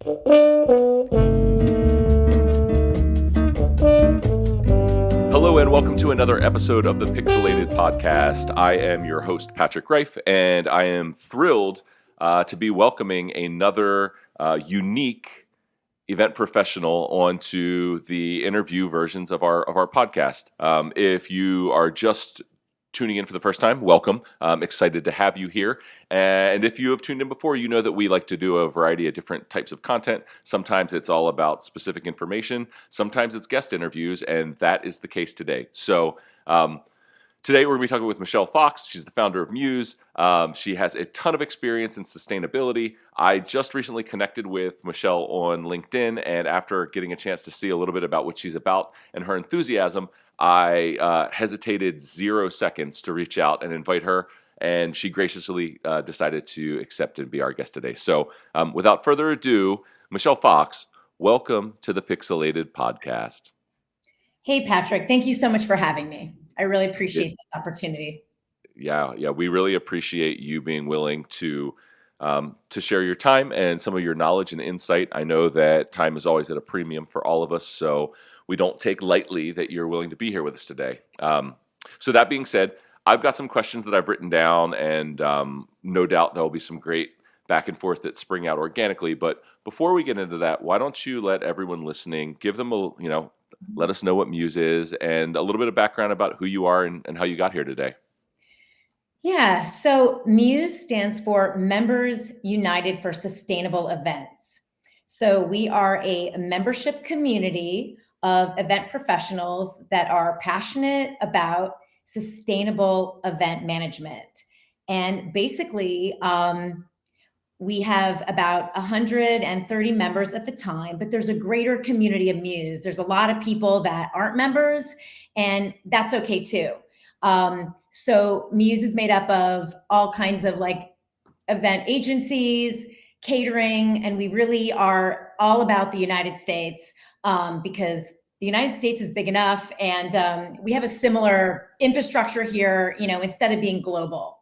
Hello and welcome to another episode of the Pixilated Podcast. I am your host, Patrick Rife, and I am thrilled to be welcoming another unique event professional onto the interview versions of our podcast. If you are just tuning in for the first time, welcome. I'm excited to have you here. And if you have tuned in before, you know that we like to do a variety of different types of content. Sometimes it's all about specific information. Sometimes it's guest interviews, and that is the case today. So today we're going to be talking with Michele Fox. She's the founder of MUSE. She has a ton of experience in sustainability. I just recently connected with Michele on LinkedIn, and after getting a chance to see a little bit about what she's about and her enthusiasm, I hesitated 0 seconds to reach out and invite her, and she graciously decided to accept and be our guest today. So without further ado, Michele Fox, welcome to the Pixilated Podcast. Hey, Patrick, thank you so much for having me. I really appreciate this opportunity. Yeah, we really appreciate you being willing to share your time and some of your knowledge and insight. I know that time is always at a premium for all of us, so we don't take lightly that you're willing to be here with us today. So that being said, I've got some questions that I've written down, and no doubt there will be some great back and forth that spring out organically. But before we get into that, why don't you let everyone listening, give them let us know what MUSE is and a little bit of background about who you are and how you got here today. Yeah, so MUSE stands for Members United for Sustainable Events. So we are a membership community of event professionals that are passionate about sustainable event management. And basically, we have about 130 members at the time, but there's a greater community of MUSE. There's a lot of people that aren't members, and that's okay too. So MUSE is made up of all kinds of event agencies, catering, and we really are all about the United States because the United States is big enough, and we have a similar infrastructure here, instead of being global.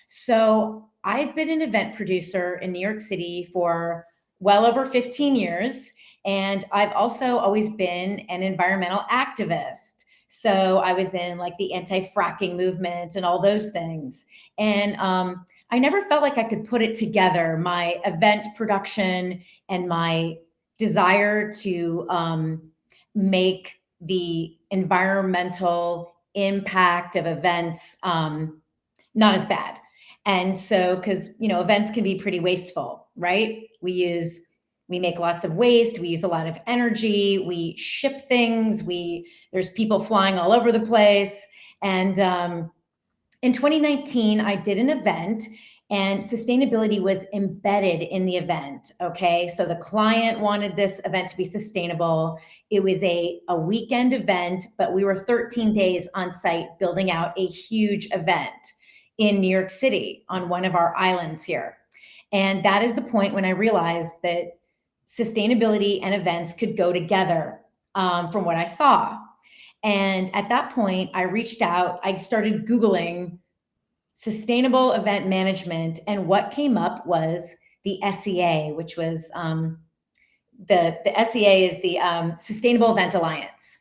So I've been an event producer in New York City for well over 15 years, and I've also always been an environmental activist. So I was in the anti-fracking movement and all those things. And I never felt like I could put it together, my event production and my desire to make the environmental impact of events not as bad. And so, because, events can be pretty wasteful, right? We make lots of waste. We use a lot of energy. We ship things. There's people flying all over the place. And in 2019, I did an event, and sustainability was embedded in the event. Okay. So the client wanted this event to be sustainable. It was a weekend event, but we were 13 days on site building out a huge event in New York City on one of our islands here. And that is the point when I realized that sustainability and events could go together from what I saw. And at that point, I reached out, I started Googling sustainable event management, and what came up was the SEA, which was the SEA is the Sustainable Event Alliance.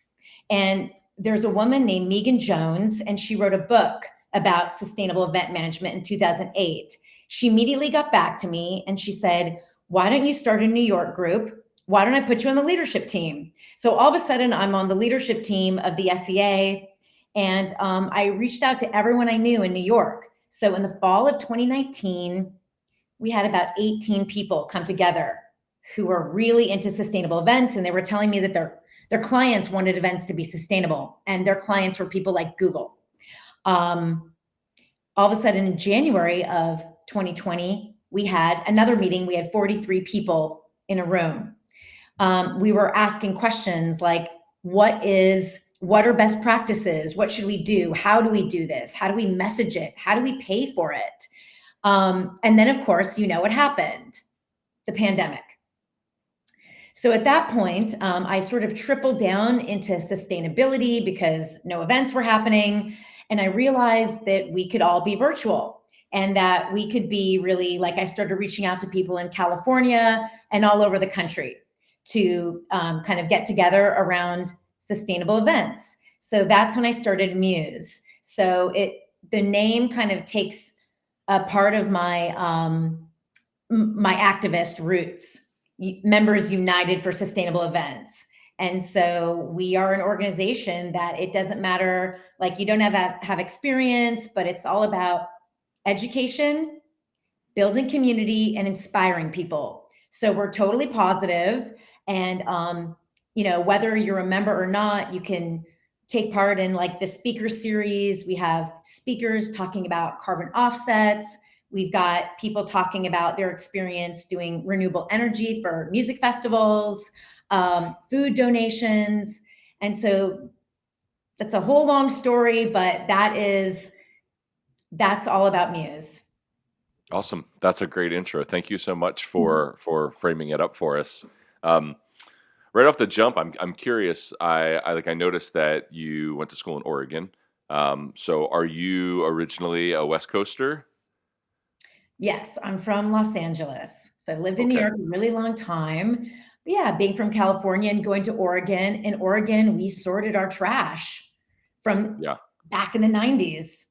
And there's a woman named Megan Jones, and she wrote a book about sustainable event management in 2008. She immediately got back to me and she said, why don't you start a New York group? Why don't I put you on the leadership team? So all of a sudden I'm on the leadership team of the SEA, and I reached out to everyone I knew in New York. So in the fall of 2019, we had about 18 people come together who were really into sustainable events, and they were telling me that their clients wanted events to be sustainable, and their clients were people like Google. All of a sudden in January of 2020, we had another meeting. We had 43 people in a room. We were asking questions like, what are best practices? What should we do? How do we do this? How do we message it? How do we pay for it? And then of course, what happened? The pandemic. So at that point, I sort of tripled down into sustainability because no events were happening. And I realized that we could all be virtual. and that we could be really, like, I started reaching out to people in California and all over the country to kind of get together around sustainable events. So that's when I started MUSE. So the name kind of takes a part of my activist roots, Members United for Sustainable Events. And so we are an organization that it doesn't matter, like, you don't have experience, but it's all about education, building community, and inspiring people. So we're totally positive, and whether you're a member or not, you can take part in, like, the speaker series. We have speakers talking about carbon offsets. We've got people talking about their experience doing renewable energy for music festivals, food donations. And so that's a whole long story, but that's all about MUSE. Awesome. That's a great intro. Thank you so much for framing it up for us. Um, right off the jump, I'm curious. I noticed that you went to school in Oregon. So are you originally a West Coaster? Yes, I'm from Los Angeles. So I've lived in New Okay. York a really long time. But yeah, being from California and going to Oregon. In Oregon, we sorted our trash from Yeah. back in the 90s.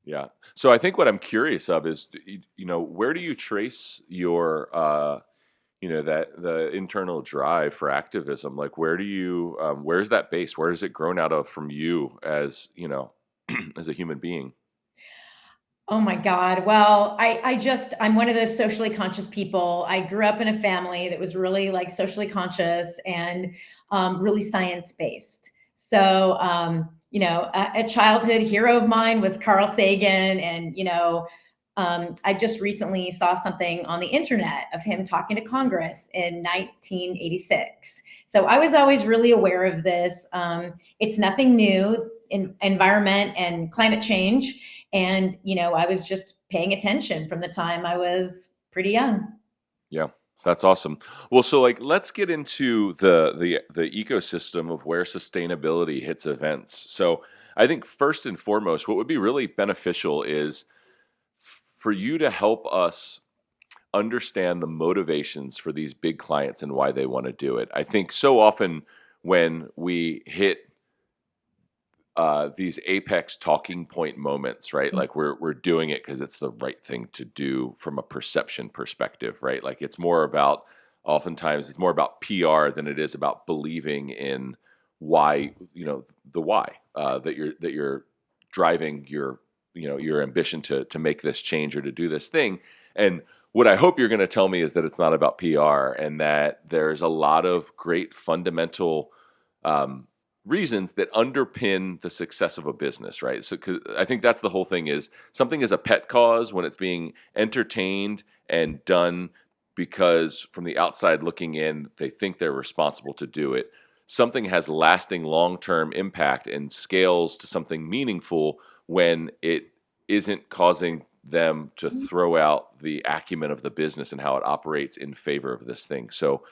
Yeah. So I think what I'm curious of is, where do you trace your, that the internal drive for activism? Like, where's that base? Where is it grown out of from you as, as a human being? Oh my God. Well, I'm one of those socially conscious people. I grew up in a family that was really, like, socially conscious and really science based. So, a childhood hero of mine was Carl Sagan. And, I just recently saw something on the internet of him talking to Congress in 1986. So I was always really aware of this. It's nothing new in environment and climate change. And, I was just paying attention from the time I was pretty young. Yeah, that's awesome. Well, so like let's get into the ecosystem of where sustainability hits events. So I think first and foremost, what would be really beneficial is for you to help us understand the motivations for these big clients and why they want to do it. I think so often when we hit these apex talking point moments, right? Like we're doing it because it's the right thing to do from a perception perspective, right? Like oftentimes it's more about PR than it is about believing in why, the why that you're driving your ambition to make this change or to do this thing. And what I hope you're going to tell me is that it's not about PR and that there's a lot of great fundamental um, reasons that underpin the success of a business, right? So 'cause I think that's the whole thing is something is a pet cause when it's being entertained and done because from the outside looking in, they think they're responsible to do it. Something has lasting long-term impact and scales to something meaningful when it isn't causing them to throw out the acumen of the business and how it operates in favor of this thing. So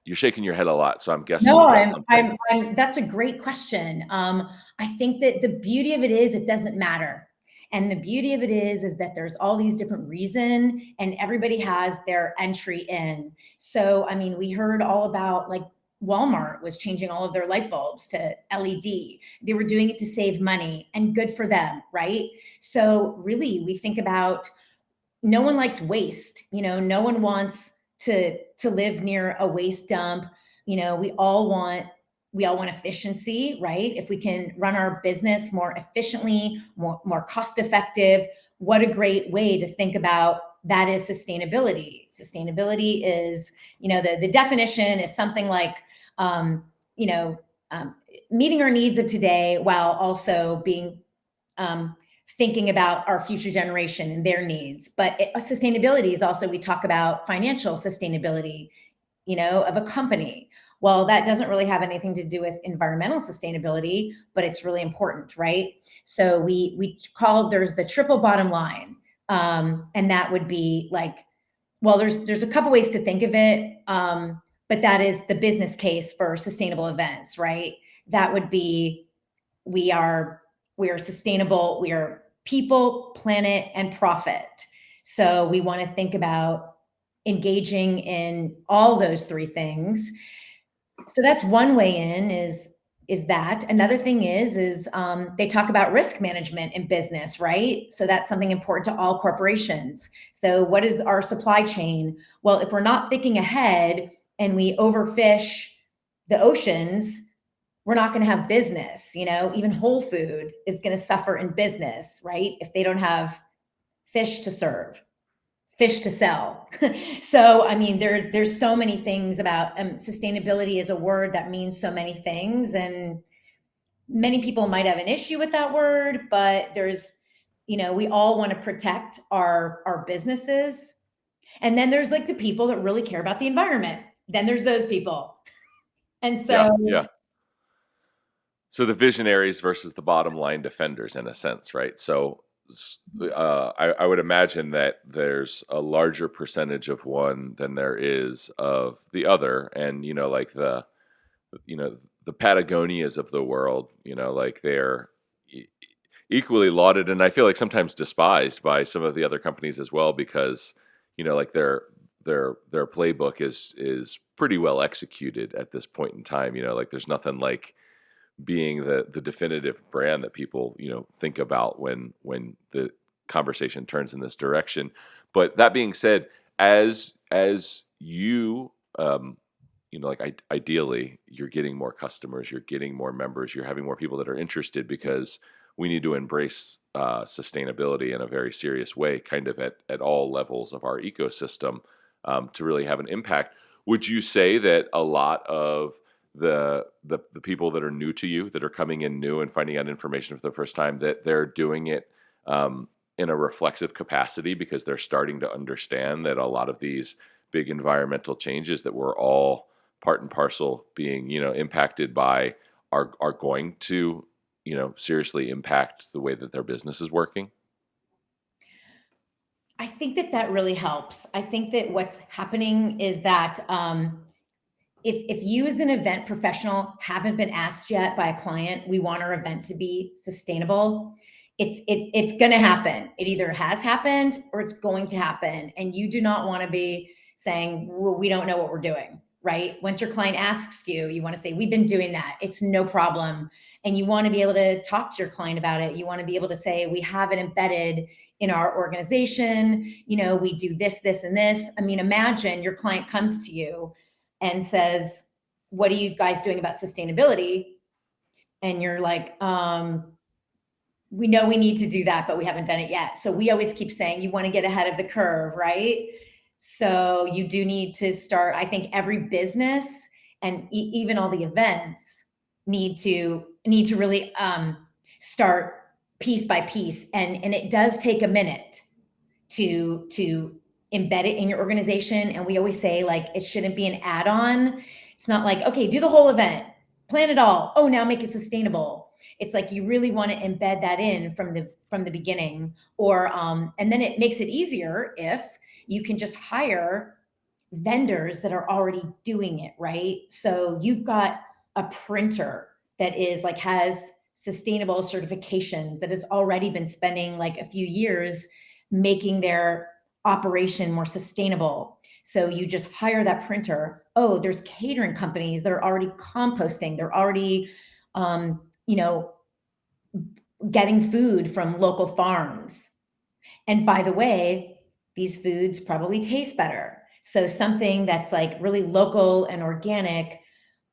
you're shaking your head a lot, so I'm guessing No, you've got something. that's a great question. I think that the beauty of it is it doesn't matter. And the beauty of it is that there's all these different reasons and everybody has their entry in. So, I mean, we heard all about, like, Walmart was changing all of their light bulbs to LED. They were doing it to save money, and good for them, right? So really, we think about, no one likes waste. No one wants to live near a waste dump. We all want efficiency, right? If we can run our business more efficiently, more cost effective, what a great way to think about that is sustainability. Sustainability is, the definition is something like, um, you know um, meeting our needs of today while also being, um, thinking about our future generation and their needs. But sustainability is also, we talk about financial sustainability, of a company. Well, that doesn't really have anything to do with environmental sustainability, but it's really important, right? So there's the triple bottom line, and that would be like, well, there's a couple ways to think of it, but that is the business case for sustainable events, right? That would be, we are sustainable, we are people, planet, and profit. So we want to think about engaging in all those three things. So that's one way in is that. Another thing is they talk about risk management in business, right? So that's something important to all corporations. So what is our supply chain? Well, if we're not thinking ahead and we overfish the oceans, we're not going to have business. Even Whole Food is going to suffer in business, right? If they don't have fish to serve, fish to sell. So, I mean, there's so many things about sustainability is a word that means so many things, and many people might have an issue with that word, but we all want to protect our businesses. And then there's like the people that really care about the environment. Then there's those people. And Yeah, so yeah. So the visionaries versus the bottom line defenders, in a sense, right? So I would imagine that there's a larger percentage of one than there is of the other, and like you know the Patagonias of the world, like they're equally lauded, and I feel like sometimes despised by some of the other companies as well, because like their playbook is pretty well executed at this point in time. Like there's nothing like being the definitive brand that people think about when the conversation turns in this direction. But that being said, as you like ideally you're getting more customers, you're getting more members, you're having more people that are interested, because we need to embrace sustainability in a very serious way, kind of at all levels of our ecosystem, to really have an impact. Would you say that a lot of the people that are new to you, that are coming in new and finding out information for the first time, that they're doing it in a reflexive capacity because they're starting to understand that a lot of these big environmental changes that we're all part and parcel being impacted by are going to seriously impact the way that their business is working? I think that really helps. I think that what's happening is that if you as an event professional haven't been asked yet by a client, we want our event to be sustainable, it's going to happen. It either has happened or it's going to happen. And you do not want to be saying, well, we don't know what we're doing, right? Once your client asks you, you want to say, we've been doing that. It's no problem. And you want to be able to talk to your client about it. You want to be able to say, we have it embedded in our organization. We do this, this, and this. I mean, imagine your client comes to you and says, what are you guys doing about sustainability? And you're like, we know we need to do that, but we haven't done it yet. So we always keep saying you want to get ahead of the curve, right? So you do need to start. I think every business and even all the events need to really start piece by piece, and it does take a minute to embed it in your organization. And we always say, like, it shouldn't be an add-on. It's not like, okay, do the whole event, plan it all, oh, now make it sustainable. It's like you really want to embed that in from the beginning, or and then it makes it easier if you can just hire vendors that are already doing it, right? So you've got a printer that is like has sustainable certifications, that has already been spending like a few years making their operation more sustainable. So you just hire that printer. Oh, there's catering companies that are already composting. They're already, getting food from local farms. And by the way, these foods probably taste better. So something that's like really local and organic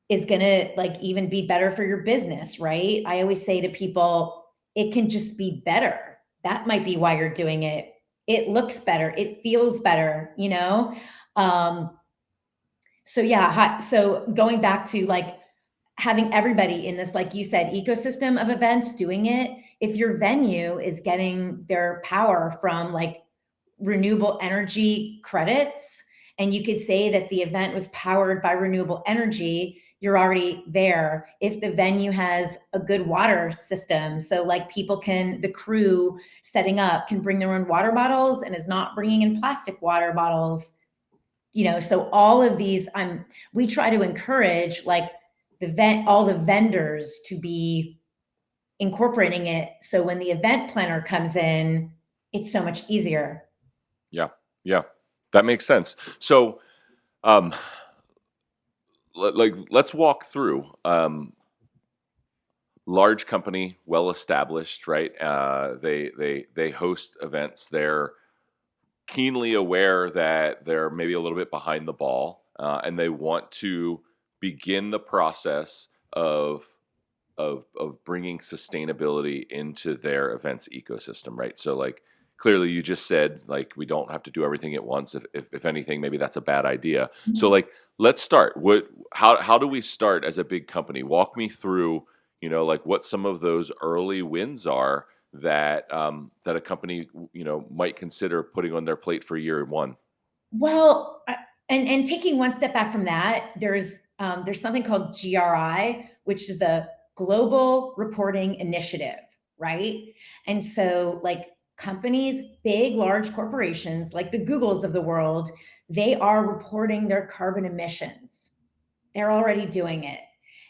is going to like even be better for your business, right? I always say to people, it can just be better. That might be why you're doing it. It looks better. It feels better. So yeah. So going back to like having everybody in this, like you said, ecosystem of events doing it. If your venue is getting their power from like renewable energy credits, and you could say that the event was powered by renewable energy, you're already there. If the venue has a good water system, so like the crew setting up can bring their own water bottles and is not bringing in plastic water bottles, so all of these, we try to encourage like all the vendors to be incorporating it. So when the event planner comes in, it's so much easier. Yeah. Yeah. That makes sense. So, um, let's walk through. Large company, well established, right? They host events. They're keenly aware that they're maybe a little bit behind the ball, and they want to begin the process of bringing sustainability into their events ecosystem, right? So, like, clearly, you just said, like, we don't have to do everything at once. If anything, maybe that's a bad idea. So, like, let's start. How do we start as a big company? Walk me through, like, what some of those early wins are that that a company might consider putting on their plate for year one. Well, and taking one step back from that, there's something called GRI, which is the Global Reporting Initiative, right? And so, like companies, big, large corporations, like the Googles of the world, they are reporting their carbon emissions. They're already doing it.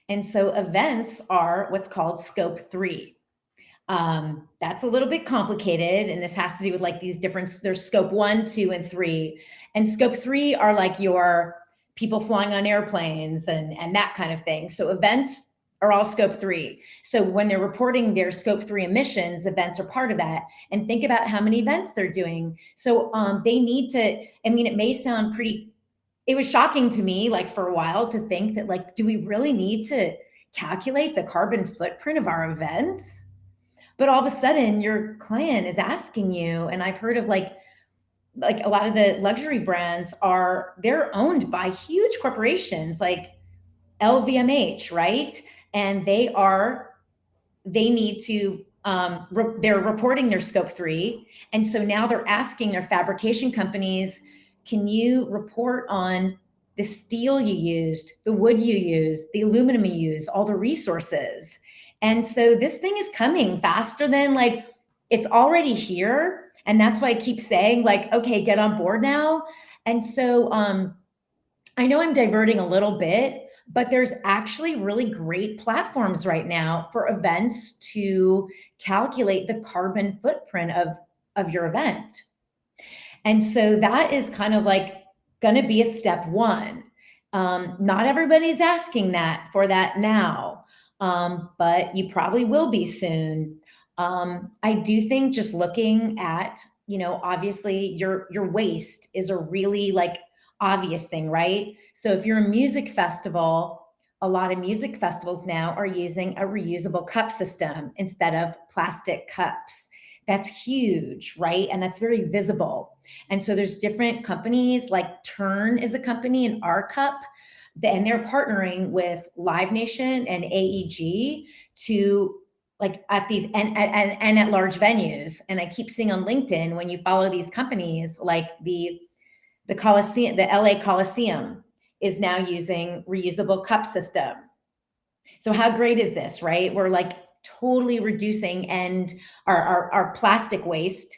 And so, events are what's called Scope 3. That's a little bit complicated, and this has to do with like these different, there's scope 1, 2, and 3. And scope 3 are like your people flying on airplanes and that kind of thing. So events are all scope 3. So when they're reporting their scope 3 emissions, events are part of that. And think about how many events they're doing. So they need to, I mean, it may sound pretty, it was shocking to me, like for a while, to think that, like, do we really need to calculate the carbon footprint of our events? But all of a sudden your client is asking you, and I've heard of like a lot of the luxury brands they're owned by huge corporations like LVMH, right? And they need to they're reporting their scope 3, and so now they're asking their fabrication companies, can you report on the steel you used, the wood you used, the aluminum you used, all the resources? And so this thing is coming faster than, like, it's already here, and that's why I keep saying, like, okay, get on board now. And so I know I'm diverting a little bit, but there's actually really great platforms right now for events to calculate the carbon footprint of your event. And so that is kind of like going to be a step one. Not everybody's asking that for that now, but you probably will be soon. I do think just looking at, obviously your waste is a really like obvious thing, right? So if you're a music festival, a lot of music festivals now are using a reusable cup system instead of plastic cups. That's huge, right? And that's very visible. And so there's different companies, like Turn is a company, and Our Cup, and they're partnering with Live Nation and AEG to, like, at these and at large venues. And I keep seeing on LinkedIn, when you follow these companies, like the Coliseum, the LA Coliseum is now using reusable cup system. So how great is this, right? We're like totally reducing and our plastic waste.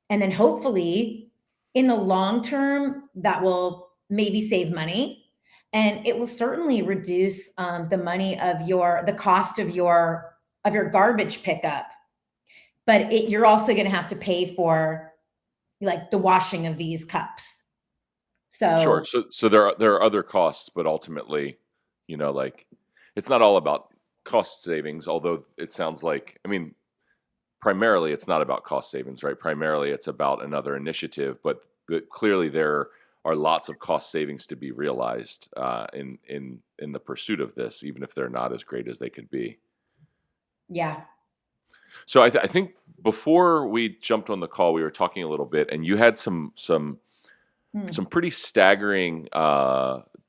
And then hopefully in the long term, that will maybe save money. And it will certainly reduce the cost of your garbage pickup. But you're also going to have to pay for, like, the washing of these cups. Sure. So So there are other costs, but ultimately, like, it's not all about cost savings, although it sounds like, I mean, primarily it's not about cost savings, right? Primarily it's about another initiative, but clearly there are lots of cost savings to be realized in the pursuit of this, even if they're not as great as they could be. yeah. So I think before we jumped on the call, we were talking a little bit, and you had some Hmm. pretty staggering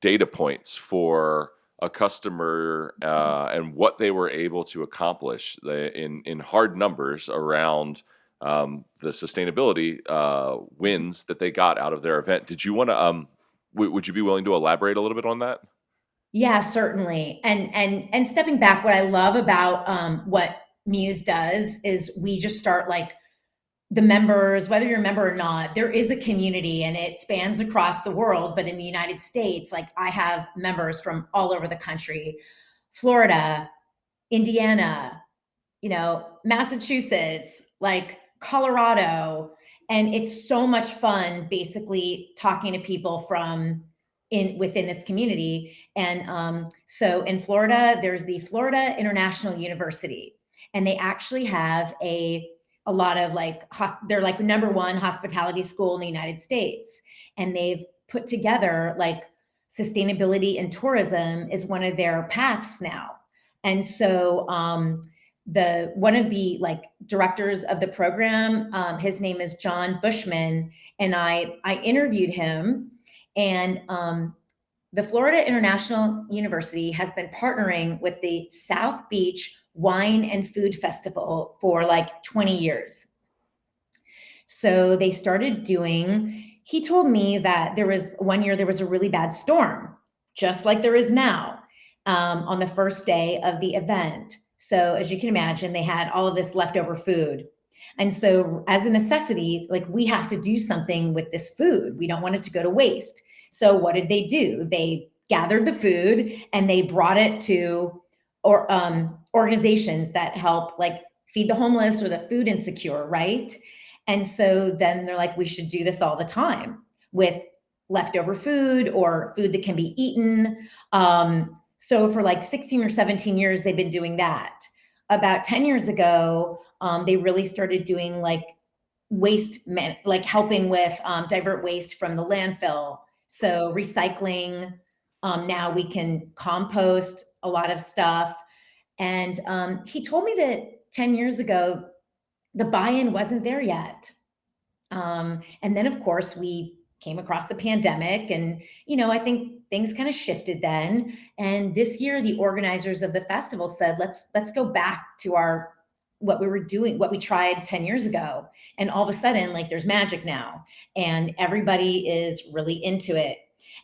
data points for a customer and what they were able to accomplish in hard numbers around the sustainability wins that they got out of their event. Did you want to? Would you be willing to elaborate a little bit on that? Yeah, certainly. And stepping back, what I love about what Muse does is we just start, like, the members, whether you're a member or not, there is a community and it spans across the world. But in the United States, like, I have members from all over the country: Florida, Indiana, Massachusetts, like Colorado. And it's so much fun basically talking to people from within this community. And so in Florida, there's the Florida International University, and they actually have a lot of like they're like number one hospitality school in the United States, and they've put together like sustainability and tourism is one of their paths now. And so the one of the like directors of the program, his name is John Bushman, and I interviewed him. And the Florida International University has been partnering with the South Beach Wine and Food Festival for like 20 years. So they started doing, he told me that there was one year there was a really bad storm, just like there is now, on the first day of the event. So as you can imagine, they had all of this leftover food. And so as a necessity, like we have to do something with this food. We don't want it to go to waste. So what did they do? They gathered the food and they brought it to organizations that help like feed the homeless or the food insecure, right? And so then they're like, we should do this all the time with leftover food or food that can be eaten. So for like 16 or 17 years, they've been doing that. About 10 years ago, they really started doing like like helping with divert waste from the landfill. So recycling. Now we can compost a lot of stuff. And he told me that 10 years ago, the buy-in wasn't there yet. And then, of course, we came across the pandemic, and I think things kind of shifted then. And this year, the organizers of the festival said, "Let's go back to what we were doing, what we tried 10 years ago." And all of a sudden, like there's magic now, and everybody is really into it.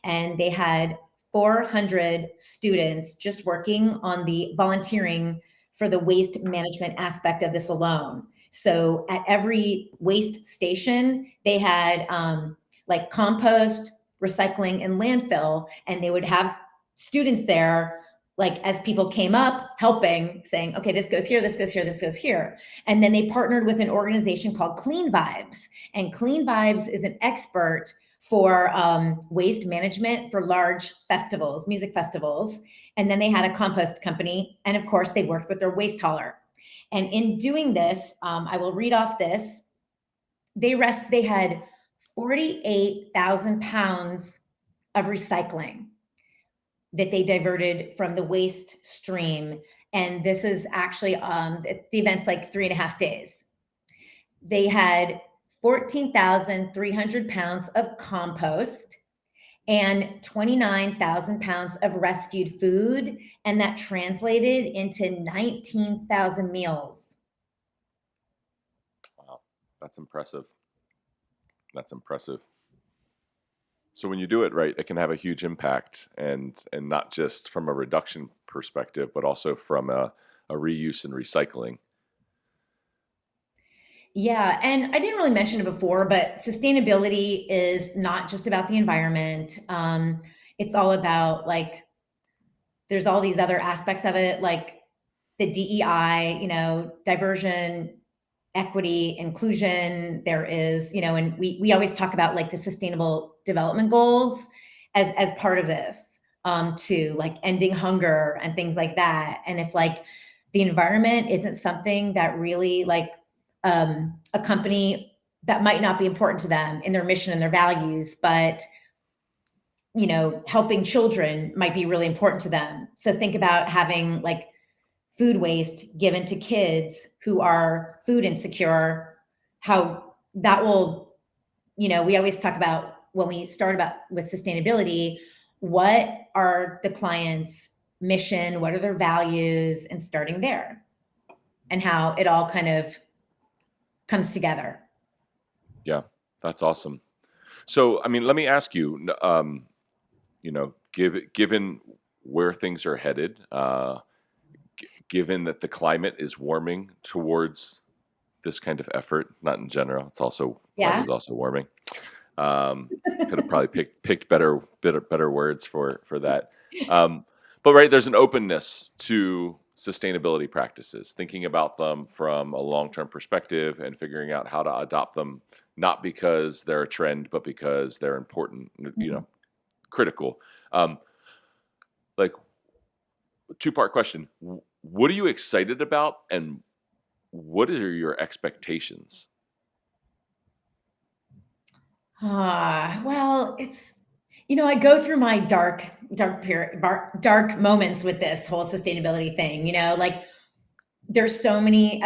And they had 400 students just working on the volunteering for the waste management aspect of this alone. So at every waste station, they had like compost, recycling, and landfill, and they would have students there, like as people came up, helping, saying, okay, this goes here, this goes here, this goes here. And then they partnered with an organization called Clean Vibes. And Clean Vibes is an expert for waste management for large festivals, music festivals. And then they had a compost company. And of course, they worked with their waste hauler. And in doing this, I will read off this. They had 48,000 pounds of recycling that they diverted from the waste stream. And this is actually, the event's like 3.5 days. They had 14,300 pounds of compost and 29,000 pounds of rescued food, and that translated into 19,000 meals. Wow, that's impressive. That's impressive. So when you do it right, it can have a huge impact, and not just from a reduction perspective, but also from a reuse and recycling. Yeah, and I didn't really mention it before, but sustainability is not just about the environment. It's all about like there's all these other aspects of it, like the DEI, diversion, equity, inclusion. There is, and we always talk about like the sustainable development goals as part of this, to like ending hunger and things like that. And if like the environment isn't something that really like a company that might not be important to them in their mission and their values, but helping children might be really important to them. So think about having like food waste given to kids who are food insecure, how that will, we always talk about when we start about with sustainability, what are the client's mission, what are their values, and starting there, and how it all kind of comes together. Yeah, that's awesome. So, I mean, let me ask you, given where things are headed, given that the climate is warming towards this kind of effort, not in general, it's also climate is also warming. Could have probably picked better words for that. But right, there's an openness to sustainability practices, thinking about them from a long-term perspective and figuring out how to adopt them, not because they're a trend, but because they're important, Mhm. critical. Um, like, two-part question. What are you excited about, and what are your expectations? Well, I go through my dark moments with this whole sustainability thing, like there's so many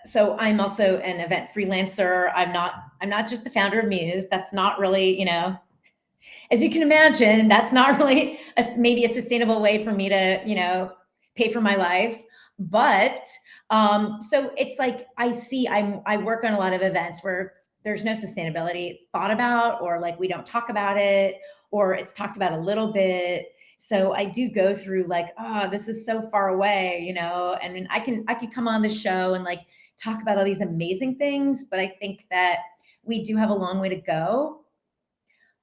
so I'm also an event freelancer. I'm not just the founder of Muse. That's not really, as you can imagine, that's not really maybe a sustainable way for me to, pay for my life. But so it's like I work on a lot of events where there's no sustainability thought about, or like we don't talk about it, or it's talked about a little bit. So I do go through like, oh, this is so far away, and then I can come on the show and like talk about all these amazing things, but I think that we do have a long way to go.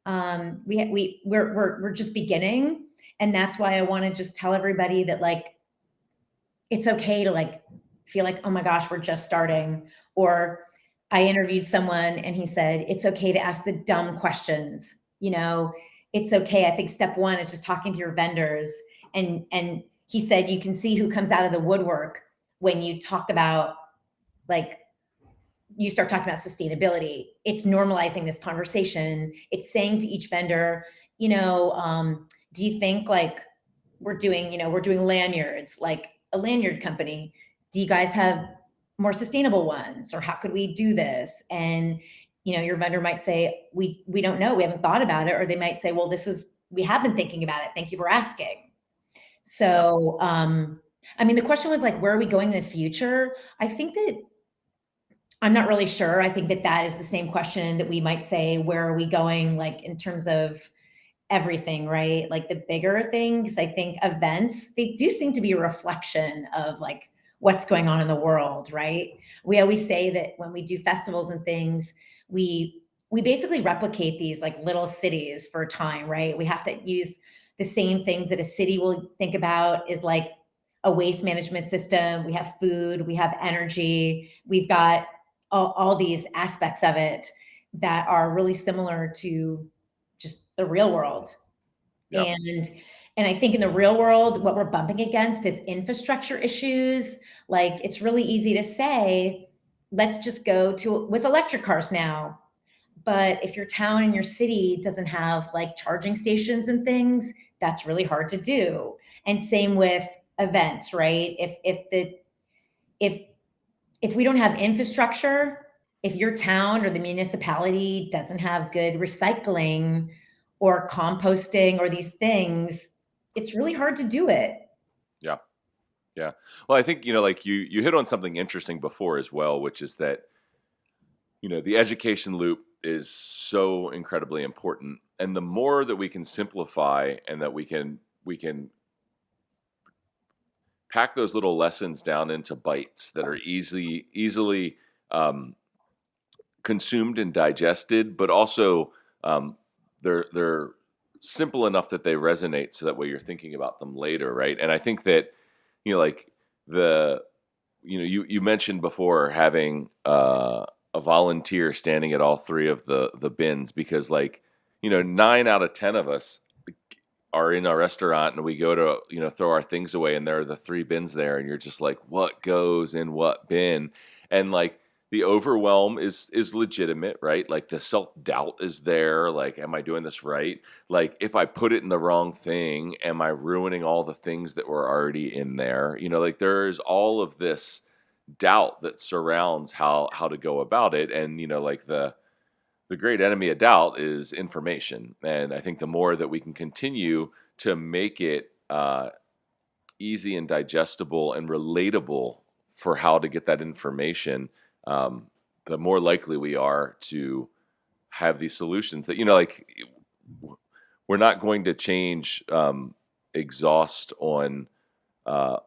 We're just beginning, and that's why I want to just tell everybody that like it's okay to like feel like, oh my gosh, we're just starting. Or I interviewed someone and he said it's okay to ask the dumb questions. It's okay. I think step one is just talking to your vendors, and he said you can see who comes out of the woodwork when you talk about like you start talking about sustainability. It's normalizing this conversation. It's saying to each vendor, do you think like we're doing lanyards, like a lanyard company? Do you guys have more sustainable ones, or how could we do this? And your vendor might say, we don't know, we haven't thought about it, or they might say, well, we have been thinking about it. Thank you for asking. Yeah. So, I mean, the question was like, where are we going in the future? I think that I'm not really sure. I think that that is the same question that we might say, where are we going, like in terms of everything, right? Like the bigger things, I think events, they do seem to be a reflection of like what's going on in the world, right? We always say that when we do festivals and things, we basically replicate these like little cities for a time, right? We have to use the same things that a city will think about is like a waste management system. We have food, we have energy, we've got all these aspects of it that are really similar to just the real world. Yeah. And I think in the real world, what we're bumping against is infrastructure issues. Like it's really easy to say, let's just go to with electric cars now. But if your town and your city doesn't have like charging stations and things, that's really hard to do. And same with events, right? If if we don't have infrastructure, if your town or the municipality doesn't have good recycling or composting or these things, it's really hard to do it. Yeah. Yeah. Well, I think, like you hit on something interesting before as well, which is that, the education loop is so incredibly important. And the more that we can simplify and that we can pack those little lessons down into bites that are easily um, consumed and digested, but also um, they're simple enough that they resonate, so that way you're thinking about them later, right? And I think that like the you mentioned before having a volunteer standing at all three of the bins, because like 9 out of 10 of us are in a restaurant and we go to throw our things away, and there are the three bins there, and you're just like, what goes in what bin? And like the overwhelm is legitimate, right? Like the self-doubt is there, like, am I doing this right? Like, if I put it in the wrong thing, am I ruining all the things that were already in there? Like there's all of this doubt that surrounds how to go about it. And like the great enemy of doubt is information. And I think the more that we can continue to make it easy and digestible and relatable for how to get that information, um, the more likely we are to have these solutions that, like, we're not going to change exhaust on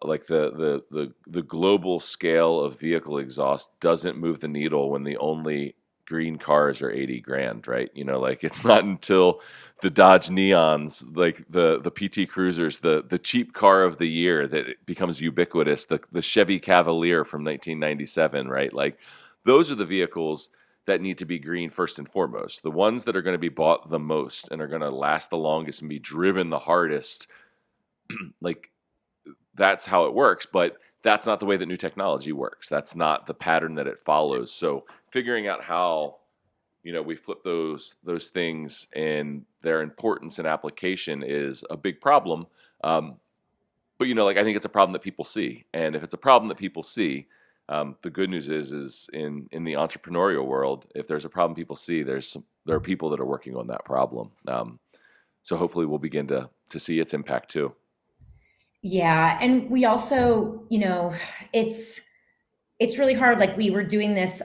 like the global scale of vehicle exhaust doesn't move the needle when the only green cars are 80 grand, right? Like it's not until the Dodge Neons, like the PT Cruisers, the cheap car of the year that it becomes ubiquitous, the Chevy Cavalier from 1997, right? Like those are the vehicles that need to be green first and foremost. The ones that are going to be bought the most and are going to last the longest and be driven the hardest, like that's how it works, but that's not the way that new technology works. That's not the pattern that it follows. So figuring out how we flip those things and their importance and application is a big problem. But like I think it's a problem that people see, and if it's a problem that people see, the good news is in the entrepreneurial world, if there's a problem people see, there are people that are working on that problem. So hopefully we'll begin to see its impact too. Yeah, and we also, it's really hard. Like we were doing this,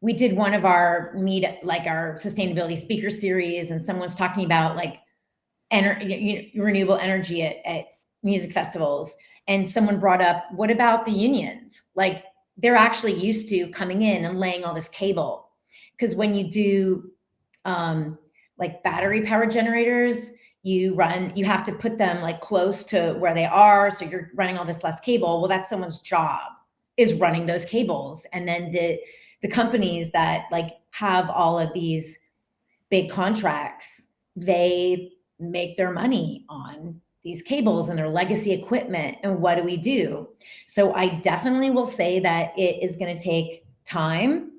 we did one of our like our sustainability speaker series, and someone's talking about like renewable energy at music festivals. And someone brought up, what about the unions? Like they're actually used to coming in and laying all this cable. Because when you do like battery powered generators, you have to put them like close to where they are. So you're running all this less cable. Well, that's someone's job, is running those cables. And then the companies that like have all of these big contracts, they make their money on these cables and their legacy equipment. And what do we do? So I definitely will say that it is going to take time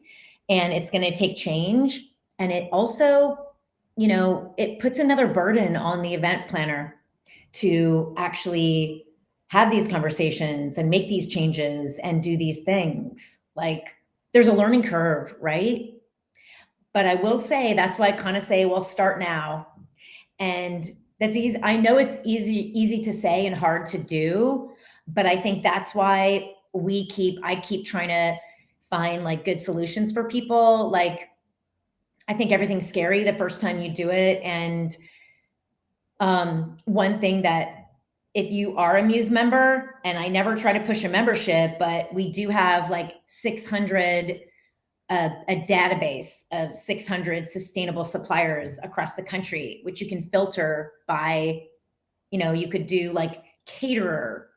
and it's going to take change. And it also, it puts another burden on the event planner to actually have these conversations and make these changes and do these things. Like there's a learning curve, right? But I will say that's why I kind of say, well, start now. And that's easy. I know it's easy to say and hard to do, but I think that's why I keep trying to find like good solutions for people. Like I think everything's scary the first time you do it. And one thing that if you are a MUSE member, and I never try to push a membership, but we do have like 600 a database of 600 sustainable suppliers across the country, which you can filter by, you could do like caterer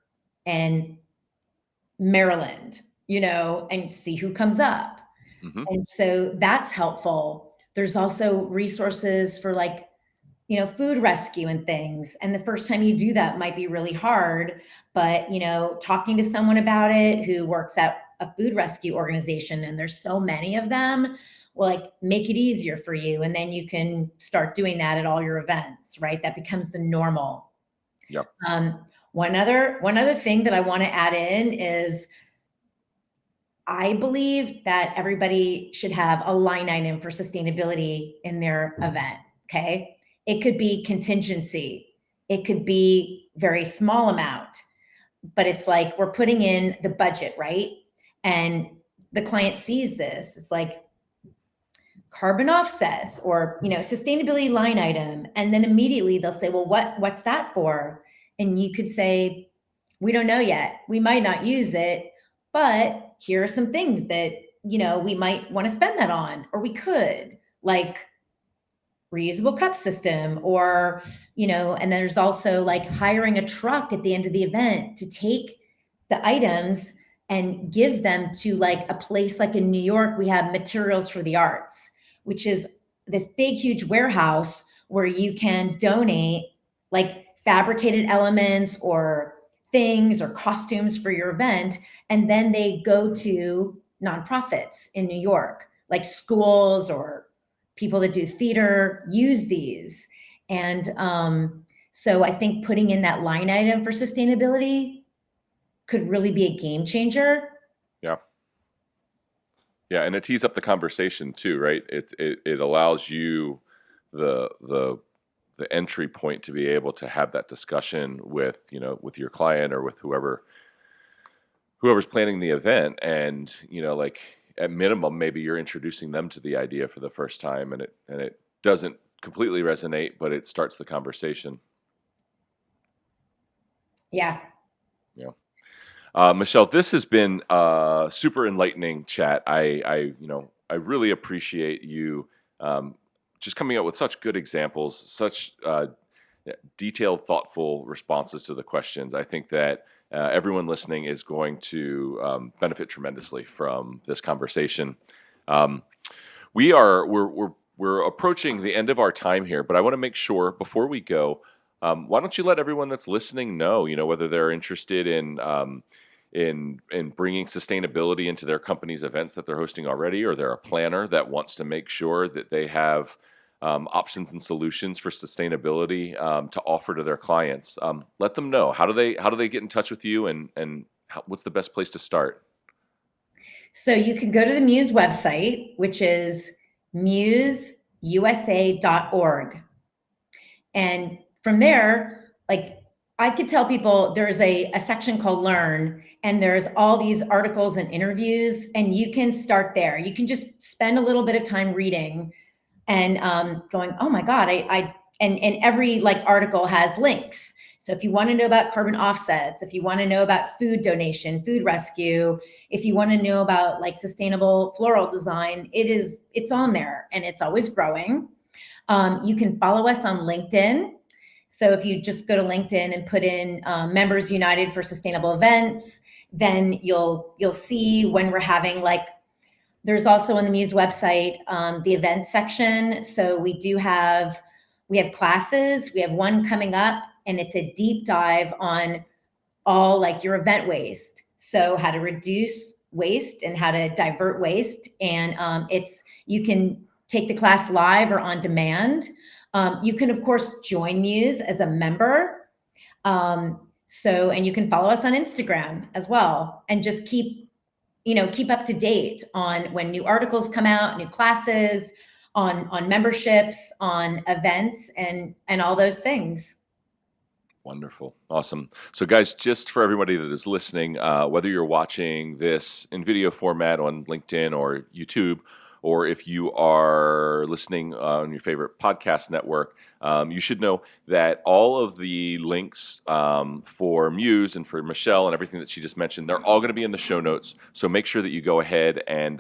and Maryland, and see who comes up. Mm-hmm. And so that's helpful. There's also resources for like, food rescue and things. And the first time you do that might be really hard, but, talking to someone about it who works at a food rescue organization, and there's so many of them, will like make it easier for you. And then you can start doing that at all your events, right? That becomes the normal. Yep. One other thing that I want to add in is I believe that everybody should have a line item for sustainability in their event. Okay. It could be contingency. It could be very small amount, but it's like we're putting in the budget, right? And the client sees this. It's like carbon offsets or, sustainability line item. And then immediately they'll say, well, what's that for? And you could say, we don't know yet. We might not use it, but here are some things that, we might want to spend that on, or we could, like reusable cup system, or, and there's also like hiring a truck at the end of the event to take the items and give them to like a place like in New York. We have Materials for the Arts, which is this big, huge warehouse where you can donate like fabricated elements or things or costumes for your event. And then they go to nonprofits in New York, like schools or people that do theater use these. And so I think putting in that line item for sustainability could really be a game changer. Yeah. Yeah, and it tees up the conversation too, right? It allows you the entry point to be able to have that discussion with with your client or with whoever's planning the event, and like at minimum maybe you're introducing them to the idea for the first time, and it doesn't completely resonate, but it starts the conversation. Yeah. Michelle, this has been a super enlightening chat. I I really appreciate you just coming up with such good examples, such detailed, thoughtful responses to the questions. I think that everyone listening is going to benefit tremendously from this conversation. Um, we're approaching the end of our time here, but I want to make sure before we go, why don't you let everyone that's listening know, whether they're interested in bringing sustainability into their company's events that they're hosting already, or they're a planner that wants to make sure that they have options and solutions for sustainability to offer to their clients. Let them know, how do they get in touch with you, and what's the best place to start? So you can go to the MUSE website, which is museusa.org. And from there, like, I could tell people there's a section called Learn, and there's all these articles and interviews, and you can start there. You can just spend a little bit of time reading and going, oh my God, and every like article has links. So if you want to know about carbon offsets, if you want to know about food donation, food rescue, if you want to know about like sustainable floral design, it's on there, and it's always growing. You can follow us on LinkedIn. So if you just go to LinkedIn and put in Members United for Sustainable Events, then you'll see when we're having, like, there's also on the MUSE website the events section. So we have classes. We have one coming up, and it's a deep dive on all like your event waste. So how to reduce waste and how to divert waste. And you can take the class live or on demand. You can, of course, join MUSE as a member. And you can follow us on Instagram as well, and just keep up to date on when new articles come out, new classes, on memberships, on events, and all those things. Wonderful. Awesome. So guys, just for everybody that is listening, whether you're watching this in video format on LinkedIn or YouTube, or if you are listening on your favorite podcast network, you should know that all of the links for MUSE and for Michele and everything that she just mentioned, they're all going to be in the show notes. So make sure that you go ahead and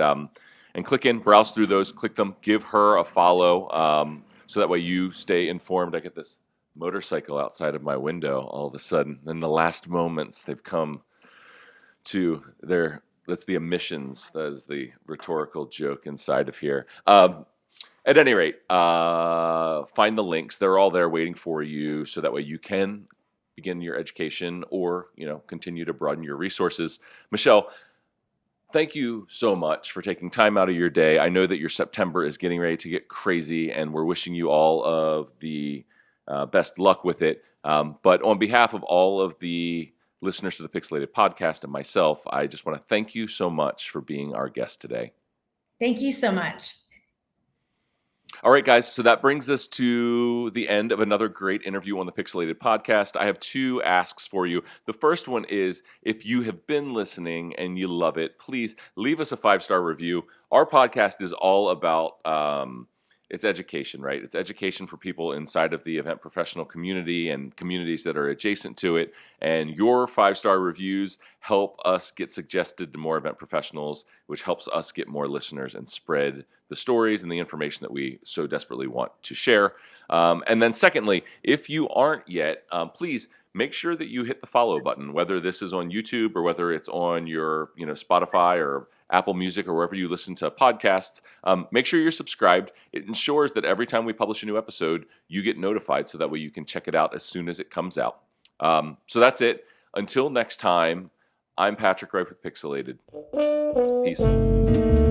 click in, browse through those, click them, give her a follow, so that way you stay informed. I get this motorcycle outside of my window all of a sudden. In the last moments, they've come to their, that's the emissions. That is the rhetorical joke inside of here. At any rate, find the links. They're all there waiting for you, so that way you can begin your education or, continue to broaden your resources. Michele, thank you so much for taking time out of your day. I know that your September is getting ready to get crazy, and we're wishing you all of the best luck with it. But on behalf of all of the listeners to the Pixilated Podcast and myself, I just want to thank you so much for being our guest today. Thank you so much. All right, guys, so that brings us to the end of another great interview on the Pixilated Podcast. I have two asks for you. The first one is, if you have been listening and you love it, please leave us a 5-star review. Our podcast is all about it's education, right? It's education for people inside of the event professional community and communities that are adjacent to it. And your 5-star reviews help us get suggested to more event professionals, which helps us get more listeners and spread the stories and the information that we so desperately want to share. And then secondly, if you aren't yet, please make sure that you hit the follow button, whether this is on YouTube or whether it's on your Spotify or Apple Music or wherever you listen to podcasts. Make sure you're subscribed. It ensures that every time we publish a new episode, you get notified, so that way you can check it out as soon as it comes out. So that's it. Until next time, I'm Patrick Rife with Pixilated. Peace.